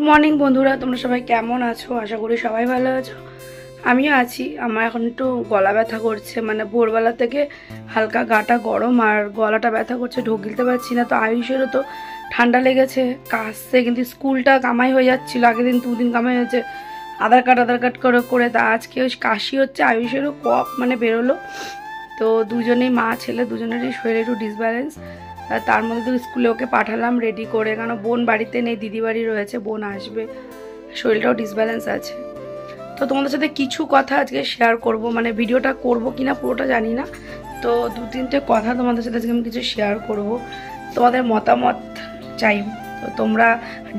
Morning বন্ধুরা, তোমরা সবাই কেমন আছো? আশা করি সবাই ভালো আছো। আমিও আছি। আমার এখন একটু গলা ব্যথা করছে, মানে ভোরবেলা থেকে হালকা গাটা গরম আর গলাটা ব্যথা করছে, ঢোক গিলতে পারছি না। তো আয়ুষেরও তো ঠান্ডা লেগেছে, কাশছে, কিন্তু স্কুলটা কামাই হয়ে যাচ্ছিলো। আগের দিন 2 দিন কামাই হয়েছে, আধার কার্ড করে করে। তা আজকে ওই কাশি হচ্ছে, আয়ুষেরও কফ মানে বেরোলো। তো দুজনেই মা ছেলে দুজনেরই শরীরে একটু ডিসব্যালেন্স। তার মধ্যে তো স্কুলে ওকে পাঠালাম রেডি করে, কারণ বোন বাড়িতে নেই, দিদি বাড়ি রয়েছে, বোন আসবে, শরীরটাও ডিসব্যালেন্স আছে। তো তোমাদের সাথে কিছু কথা আজকে শেয়ার করব, মানে ভিডিওটা করব কিনা পুরোটা জানি না। তো 2-3টে কথা তোমাদের সাথে আজকে আমি কিছু শেয়ার করব, তোমাদের মতামত চাই। তো তোমরা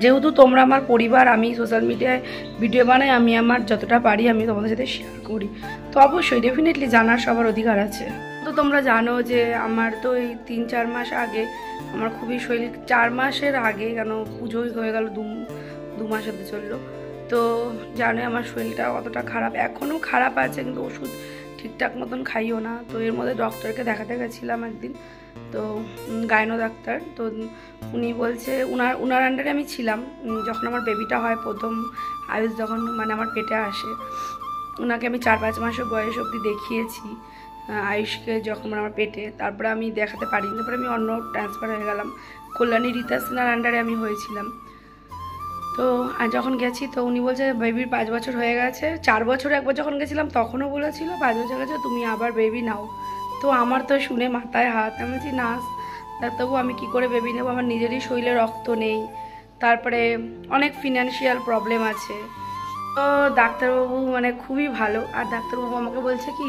যেহেতু তোমরা আমার পরিবার, আমি সোশ্যাল মিডিয়ায় ভিডিও বানাই, আমি আমার যতটা পারি আমি তোমাদের সাথে শেয়ার করি। তো অবশ্যই ডেফিনেটলি জানার সবার অধিকার আছে। তো তোমরা জানো যে আমার তো এই 3-4 মাস আগে আমার খুবই শরীর, 4 মাসের আগে, কেন পুজোই হয়ে গেল, 2 মাস হতে চললো। তো জানো আমার শরীরটা অতটা খারাপ, এখনও খারাপ আছে, কিন্তু ওষুধ ঠিকঠাক মতন খাইও না। তো এর মধ্যে ডক্টরকে দেখাতে গেছিলাম একদিন, তো গাইনো ডাক্তার। তো উনি বলছে, উনার আন্ডারে আমি ছিলাম যখন আমার বেবিটা হয় প্রথম, আয়ুষ যখন মানে আমার পেটে আসে। ওনাকে আমি 4-5 মাসের বয়স অবধি দেখিয়েছি আয়ুষকে, যখন আমার পেটে। তারপরে আমি দেখাতে পারিনি, তারপরে আমি অন্য ট্রান্সফার হয়ে গেলাম, কল্যাণী রীতা সিনহার আন্ডারে আমি হয়েছিলাম। তো যখন গেছি তো উনি বলছে বেবির 5 বছর হয়ে গেছে। 4 বছর একবার যখন গেছিলাম তখনও বলেছিল 5 বছর গেছে তুমি আবার বেবি নাও। তো আমার তো শুনে মাথায় হাত, আমি বলছি না তবু আমি কি করে বেবি নেবো, আমার নিজেরই শরীরে রক্ত নেই, তারপরে অনেক ফিনান্সিয়াল প্রবলেম আছে। তো ডাক্তারবাবু মানে খুবই ভালো, আর ডাক্তারবাবু আমাকে বলছে কি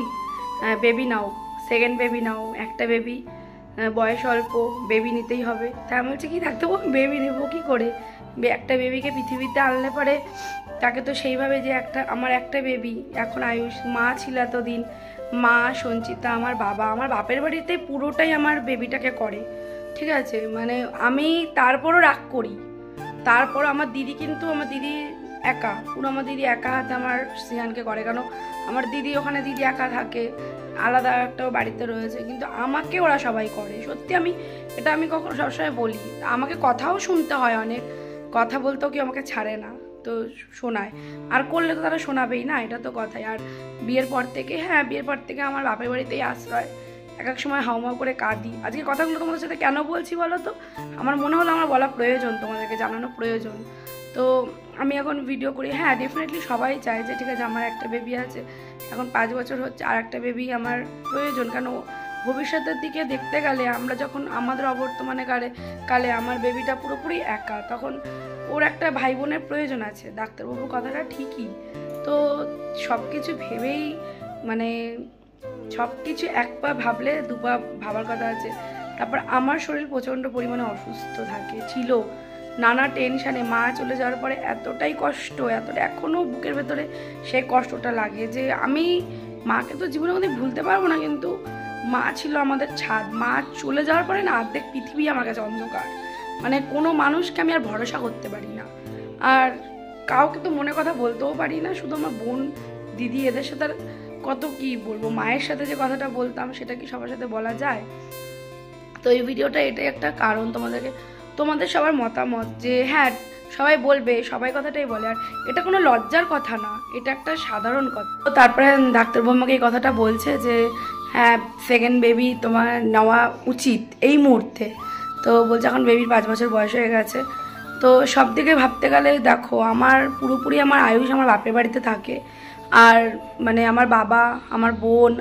বেবি নাও, সেকেন্ড বেবি নাও, একটা বেবি, বয়স অল্প, বেবি নিতেই হবে। তাই আমি বলছি কি ডাক্তারবাবু বেবি নেবো কী করে? একটা বেবিকে পৃথিবীতে আনলে পরে তাকে তো সেইভাবে, যে আমার একটা বেবি, এখন আয়ুষ, মা ছিল এতদিন, মা সঞ্চিতা, আমার বাবা, আমার বাপের বাড়িতে পুরোটাই আমার বেবিটাকে করে, ঠিক আছে। মানে আমি তারপরও রাগ করি, তারপর আমার দিদি, কিন্তু আমার দিদি একা, পুরো আমার দিদি একা হাতে আমার সিয়ানকে করে, কেন আমার দিদি ওখানে, দিদি একা থাকে, আলাদা একটা বাড়িতে রয়েছে, কিন্তু আমাকে ওরা সবাই করে। সত্যি এটা আমি কখনো সবসময় বলি, আমাকে কথাও শুনতে হয়, অনেক কথা বলতেও কি আমাকে ছাড়ে না, তো শোনায়, আর করলে তো তারা শোনাবেই না, এটা তো কথাই। আর বিয়ের পর থেকে আমার বাপের বাড়িতেই আশ্রয়, এক সময় হাউমাউ করে কাঁদি। আজকে কথাগুলো তোমাদের সাথে কেন বলছি বলো তো, আমার মনে হলো আমার বলা প্রয়োজন, তোমাদেরকে জানানো প্রয়োজন। তো আমি এখন ভিডিও করি, ডেফিনেটলি সবাই চায় যে ঠিক আছে আমার একটা বেবি আছে, এখন 5 বছর হচ্ছে, আর একটা বেবি আমার প্রয়োজন। কেন ভবিষ্যতের দিকে দেখতে গেলে, আমরা যখন আমাদের অবর্তমানে কালে আমার বেবিটা পুরোপুরি একা, তখন ওর একটা ভাই বোনের প্রয়োজন আছে। ডাক্তারবাবুর কথাটা ঠিকই। তো সব কিছু ভেবেই, মানে সব কিছু এক পা ভাবলে 2 পা ভাবার কথা আছে। তারপর আমার শরীর প্রচণ্ড পরিমাণে অসুস্থ ছিল, নানা টেনশানে। মা চলে যাওয়ার পরে এতটাই কষ্ট, এখনও বুকের ভেতরে সেই কষ্টটা লাগে, যে আমি মাকে তো জীবনে কোনোদিন ভুলতে পারবো না, কিন্তু মা ছিল আমাদের ছাদ। মা চলে যাওয়ার পরে না অর্ধেক পৃথিবী আমার কাছে অন্ধকার, মানে কোনো মানুষকে আমি আর ভরসা করতে পারি না, আর কাউকে তো মনে কথা বলতেও পারি না। শুধু আমার বোন, দিদি, এদের সাথে কত কি বলবো, মায়ের সাথে যে কথাটা বলতাম সেটা কি সবার সাথে বলা যায়? তো এই ভিডিওটা এটাই একটা কারণ, তোমাদের সবার মতামত, যে সবাই বলবে, সবাই কথাটাই বলে, আর এটা কোনো লজ্জার কথা না, এটা একটা সাধারণ কথা। তো তারপরে ডাক্তারবাবু আমাকে এই কথাটা বলছে যে সেকেন্ড বেবি তোমার নেওয়া উচিত এই মুহূর্তে। তো বলছে এখন বেবির 5 বছর বয়স হয়ে গেছে। তো সব দিকে ভাবতে গেলে দেখো, আমার পুরোপুরি আমার আয়ুষ আমার বাপের বাড়িতে থাকে, আর মানে আমার বাবা, আমার বোন,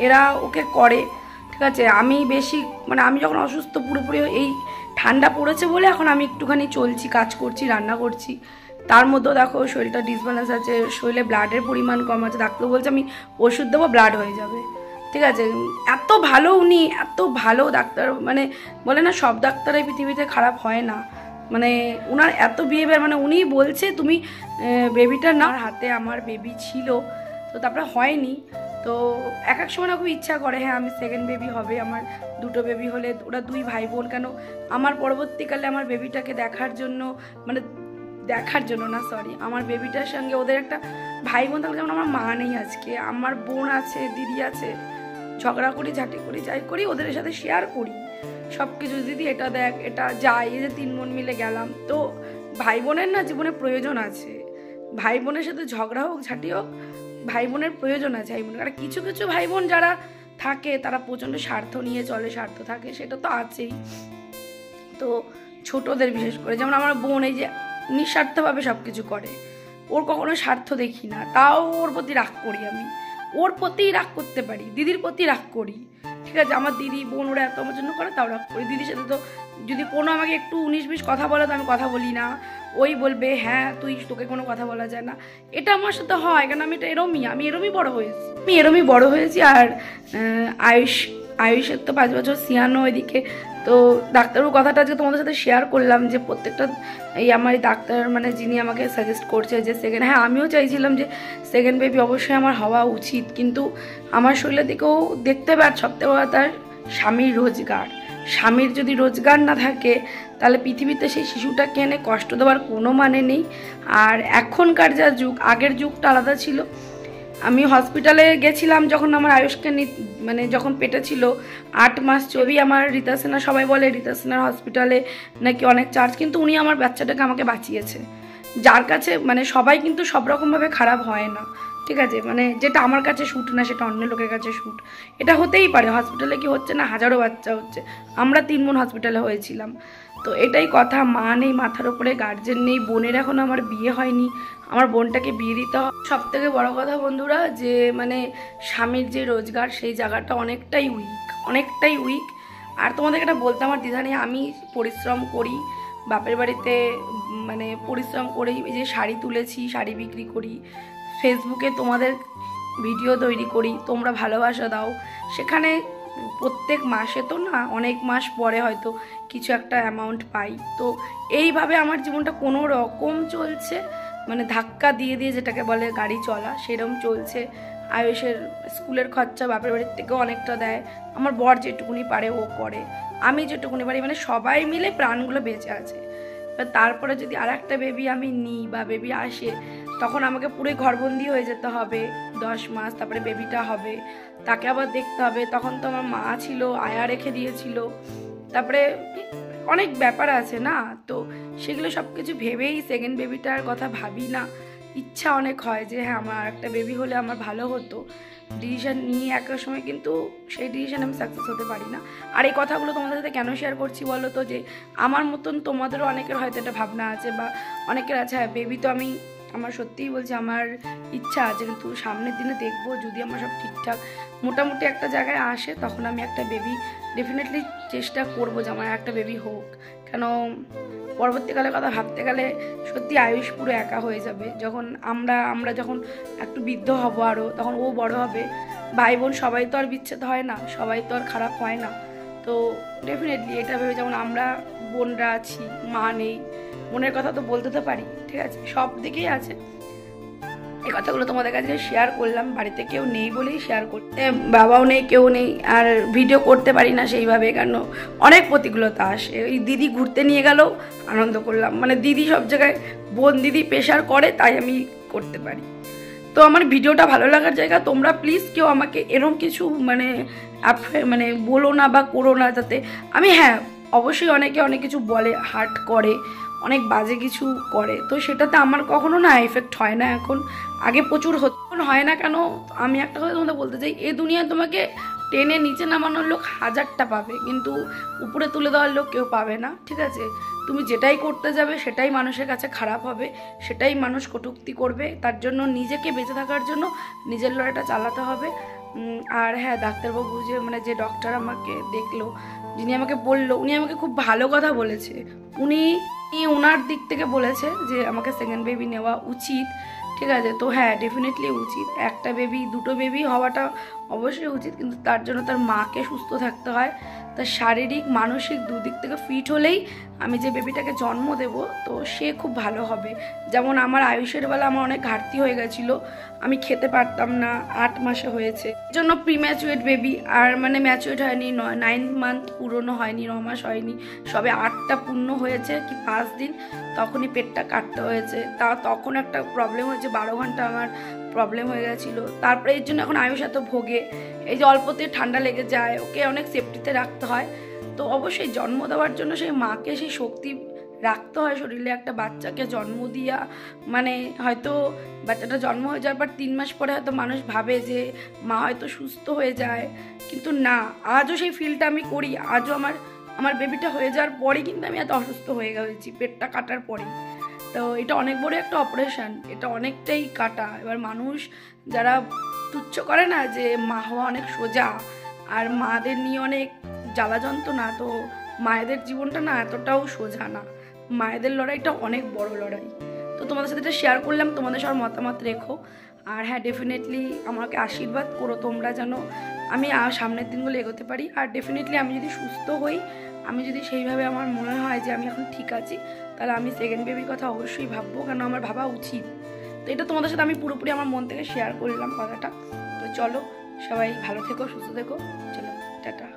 এরা ওকে করে, ঠিক আছে। আমি বেশি, মানে আমি যখন অসুস্থ, পুরোপুরি এই ঠান্ডা পড়েছে বলে এখন আমি একটুখানি চলছি, কাজ করছি, রান্না করছি, তার মধ্যেও দেখো শরীরটা ডিসব্যালেন্স আছে, শরীরে ব্লাডের পরিমাণ কম আছে। ডাক্তার বলছে আমি ওষুধ দেবো, ব্লাড হয়ে যাবে, ঠিক আছে। এত ভালো উনি, এত ভালো ডাক্তার, মানে বলে না সব ডাক্তার এই পৃথিবীতে খারাপ হয় না, মানে উনার এত বিহেভিয়ার, মানে উনি বলছে তুমি বেবিটা না, হাতে আমার বেবি ছিল, তো তারপরে হয়নি। তো এক সময় না খুব ইচ্ছা করে আমি সেকেন্ড বেবি হবে, আমার 2টো বেবি হলে, ওরা 2 ভাই বোন, কেন আমার পরবর্তীকালে আমার বেবিটাকে দেখার জন্য, মানে দেখার জন্য না, সরি, আমার বেবিটার সঙ্গে ওদের একটা ভাই বোন থাকলে, যেমন আমার মা নেই আজকে, আমার বোন আছে, দিদি আছে, ঝগড়া করি, ঝাঁটি করি, যাই করি ওদের সাথে শেয়ার করি সব কিছু। দিদি এটা দেখ, এটা যাই, এই যে 3 বোন মিলে গেলাম, তো ভাই বোনের না জীবনে প্রয়োজন আছে, ভাই বোনের সাথে ঝগড়া হোক ঝাঁটি হোক, ভাই বোনের প্রয়োজন আছে ভাই বোনের। আর কিছু কিছু ভাই বোন যারা থাকে তারা প্রচণ্ড স্বার্থ নিয়ে চলে, স্বার্থ থাকে, সেটা তো আছেই। তো ছোটদের বিশেষ করে, যেমন আমার বোন এই যে নিঃস্বার্থভাবে সব কিছু করে, ওর কখনো স্বার্থ দেখি না, তাও ওর প্রতি রাগ করি আমি, ওর প্রতিই রাগ করতে পারি, দিদির প্রতি রাগ করি, ঠিক আছে। আমার দিদি বোন ওরা এত আমার জন্য করে, তাও রাগ করি। দিদির সাথে তো যদি কোনো আমাকে একটু 19-20 কথা বলে তো আমি কথা বলি না, ওই বলবে হ্যাঁ তোকে কোনো কথা বলা যায় না। এটা আমার সাথে হয়, কেন আমি আমি এরমই বড় হয়েছি। আর আয়ুষের তো 5 বছর, সিয়ানো ওইদিকে। তো ডাক্তারবাবু কথাটা আজকে তোমাদের সাথে শেয়ার করলাম যে প্রত্যেকটা এই আমার ডাক্তার মানে যিনি আমাকে সাজেস্ট করছে যে হ্যাঁ আমিও চাইছিলাম যে সেকেন্ড বেবি অবশ্যই আমার হওয়া উচিত, কিন্তু আমার শরীরের দিকেও দেখতে হবে। আর সবথেকে বড় তার স্বামীর রোজগার, স্বামীর যদি রোজগার না থাকে তাহলে পৃথিবীতে সেই শিশুটাকে এনে কষ্ট দেওয়ার কোনো মানে নেই। আর এখনকার যা যুগ, আগের যুগটা আলাদা ছিল। আমি হসপিটালে গেছিলাম যখন আমার আয়ুষকে মানে যখন পেটে ছিল 8 মাস, ছবি আমার রীতা সিনহা, সবাই বলে রীতা সিনহার হসপিটালে নাকি অনেক চার্জ, কিন্তু উনি আমার বাচ্চাটাকে আমাকে বাঁচিয়েছে। যার কাছে মানে সবাই কিন্তু সব রকমভাবে খারাপ হয় না, ঠিক আছে। মানে যেটা আমার কাছে শ্যুট না সেটা অন্য লোকের কাছে শ্যুট, এটা হতেই পারে। হসপিটালে কি হচ্ছে না, হাজারো বাচ্চা হচ্ছে, আমরা 3 বোন হসপিটালে হয়েছিলাম। তো এটাই কথা, মা নেই মাথার উপরে, গার্জেন নেই, বোনের এখন আমার বিয়ে হয়নি, আমার বোনটাকে বিয়ে দিতে হবে। সব থেকে বড় কথা বন্ধুরা, যে মানে স্বামীর যে রোজগার সেই জায়গাটা অনেকটাই উইক। আর তোমাদেরকে এটা বলতে আমার দ্বিধা নেই, আমি পরিশ্রম করি বাপের বাড়িতে, মানে পরিশ্রম করেই এই যে শাড়ি তুলেছি, শাড়ি বিক্রি করি, ফেসবুকে তোমাদের ভিডিও তৈরি করি, তোমরা ভালোবাসা দাও, সেখানে প্রত্যেক মাসে তো না, অনেক মাস পরে হয়তো কিছু একটা অ্যামাউন্ট পাই। তো এইভাবে আমার জীবনটা কোনো রকম চলছে, মানে ধাক্কা দিয়ে দিয়ে যেটাকে বলে গাড়ি চলা, সেরকম চলছে। আয়ুষের স্কুলের খরচা বাপের বাড়ির থেকেও অনেকটা দেয়, আমার বর যেটুকুনি পারে ও করে, আমি যেটুকুনি পারি, মানে সবাই মিলে প্রাণগুলো বেঁচে আছে। তারপরে যদি আর একটা বেবি আমি নিই বা বেবি আসে, তখন আমাকে পুরোই ঘরবন্দি হয়ে যেতে হবে 10 মাস, তারপরে বেবিটা হবে, তাকে আবার দেখতে হবে। তখন তো আমার মা ছিল, আয়া রেখে দিয়েছিল, তারপরে অনেক ব্যাপার আছে না, তো সেগুলো সব কিছু ভেবেই সেকেন্ড বেবিটার কথা ভাবি না। ইচ্ছা অনেক হয় যে হ্যাঁ আমার একটা বেবি হলে আমার ভালো হতো, ডিসিশান নিয়ে একটা সময়, কিন্তু সেই ডিসিশান আমি সাকসেস হতে পারি না। আর এই কথাগুলো তোমাদের সাথে কেন শেয়ার করছি বলো তো, যে আমার মতন তোমাদেরও অনেকের হয়তো একটা ভাবনা আছে, বা অনেকের আছে হ্যাঁ বেবি তো আমার সত্যিই বলছি আমার ইচ্ছা আছে, কিন্তু সামনের দিনে দেখবো যদি আমার সব ঠিকঠাক মোটামুটি একটা জায়গায় আসে, তখন আমি একটা বেবি ডেফিনেটলি চেষ্টা করবো যে আমার একটা বেবি হোক। কেন পরবর্তীকালে কথা ভাবতে গেলে সত্যি আয়ুষ পুরো একা হয়ে যাবে, যখন আমরা যখন একটু বৃদ্ধ হব আরও, তখন ও বড় হবে। ভাই বোন সবাই তো আর বিচ্ছেদ হয় না, সবাই তো আর খারাপ হয় না। তো ডেফিনেটলি এটা ভেবে, যেমন আমরা বোনরা আছি, মা নেই, বোনের কথা তো বলতে তো পারি, ঠিক আছে, সব দিকেই আছে। এই কথাগুলো তোমাদের কাছে শেয়ার করলাম, বাড়িতে কেউ নেই বলেই শেয়ার করতে, বাবাও নেই, কেউ নেই, আর ভিডিও করতে পারি না সেইভাবে, কেন অনেক প্রতিকূলতা আসে। ওই দিদি ঘুরতে নিয়ে গেলেও আনন্দ করলাম, মানে দিদি সব জায়গায়, বোন দিদি প্রেশার করে, তাই আমি করতে পারি। তো আমার ভিডিওটা ভালো লাগার জায়গা, তোমরা প্লিজ কেউ আমাকে এরকম কিছু মানে বলো না বা করো না, যাতে আমি, হ্যাঁ অবশ্যই অনেকে অনেক কিছু বলে, হার্ট করে, অনেক বাজে কিছু করে, তো সেটাতে আমার কখনো না এফেক্ট হয় না এখন, আগে প্রচুর হয় না। কেন আমি একটা কথা তোমাদের বলতে চাই, এই দুনিয়ায় তোমাকে টেনে নিচে নামানোর লোক হাজারটা পাবে, কিন্তু উপরে তুলে দেওয়ার লোক কেউ পাবে না, ঠিক আছে। তুমি যেটাই করতে যাবে সেটাই মানুষের কাছে খারাপ হবে, সেটাই মানুষ কটূক্তি করবে, তার জন্য নিজেকে বেঁচে থাকার জন্য নিজের লড়াইটা চালাতে হবে। আর হ্যাঁ ডাক্তারবাবু যে ডক্টর আমাকে দেখলো, যিনি আমাকে বললো, উনি আমাকে খুব ভালো কথা বলেছে। উনি ওনার দিক থেকে বলেছে যে আমাকে সেকেন্ড বেবি নেওয়া উচিত, ঠিক আছে। তো হ্যাঁ ডেফিনেটলি উচিত, একটা বেবি 2টো বেবি হওয়াটা অবশ্যই উচিত, কিন্তু তার জন্য তার মাকে সুস্থ থাকতে হয়, তার শারীরিক মানসিক দুদিক থেকে ফিট হলেই আমি যে বেবিটাকে জন্ম দেব তো সে খুব ভালো হবে। যেমন আমার আয়ুষের বেলা আমার অনেক ঘাটতি হয়ে গেছিলো, আমি খেতে পারতাম না, 8 মাসে হয়েছে, এর জন্য প্রিম্যাচুয়েট বেবি, আর মানে ম্যাচুয়েট হয়নি, 9 মান্থ পুরনো হয়নি, 9 মাস হয়নি, সবে 8টা পূর্ণ হয়েছে কি 5 দিন, তখনই পেটটা কাটতে হয়েছে। তখন একটা প্রবলেম হয়েছে, 12 ঘন্টা আমার প্রবলেম হয়ে গেছিলো। তারপরে এর জন্য এখন আয়ুষ এত ভোগে, এই যে অল্পতে ঠান্ডা লেগে যায়, ওকে অনেক সেফটিতে রাখতে হয়। তো অবশ্যই জন্ম দেওয়ার জন্য সেই মাকে সেই শক্তি রাখতে হয় শরীরে একটা বাচ্চাকে জন্ম দিয়া, মানে হয়তো বাচ্চাটা জন্ম হয়ে যাওয়ার পর 3 মাস পরে হয়তো মানুষ ভাবে যে মা হয়তো সুস্থ হয়ে যায়, কিন্তু না, আজও সেই ফিলটা আমি করি। আজও আমার বেবিটা হয়ে যাওয়ার পরে কিন্তু আমি এত অসুস্থ হয়ে গেছি, পেটটা কাটার পরে। তো এটা অনেক বড় একটা অপারেশন, এটা অনেকটাই কাটা। এবার মানুষ যারা তুচ্ছ করে না যে মা হওয়া অনেক সোজা আর মাদের নিয়ে অনেক জ্বালা যন্ত্রণা, তো মায়েদের জীবনটা না এতটাও সোজা না, মায়েদের লড়াইটা অনেক বড় লড়াই। তো তোমাদের সাথে এটা শেয়ার করলাম, তোমাদের সবার মতামত রেখো। আর হ্যাঁ, ডেফিনেটলি আমাকে আশীর্বাদ করো তোমরা, যেন আমি সামনের দিনগুলো এগোতে পারি। আর ডেফিনেটলি আমি যদি সুস্থ হই, আমি যদি সেইভাবে আমার মনে হয় যে আমি এখন ঠিক আছি, তাহলে আমি সেকেন্ড বেবির কথা অবশ্যই ভাববো, কেন আমার ভাবা উচিত। তো এটা তোমাদের সাথে আমি পুরোপুরি আমার মন থেকে শেয়ার করলাম কথাটা। তো চলো, সবাই ভালো থেকো, সুস্থ থেকো, চলো টাটা।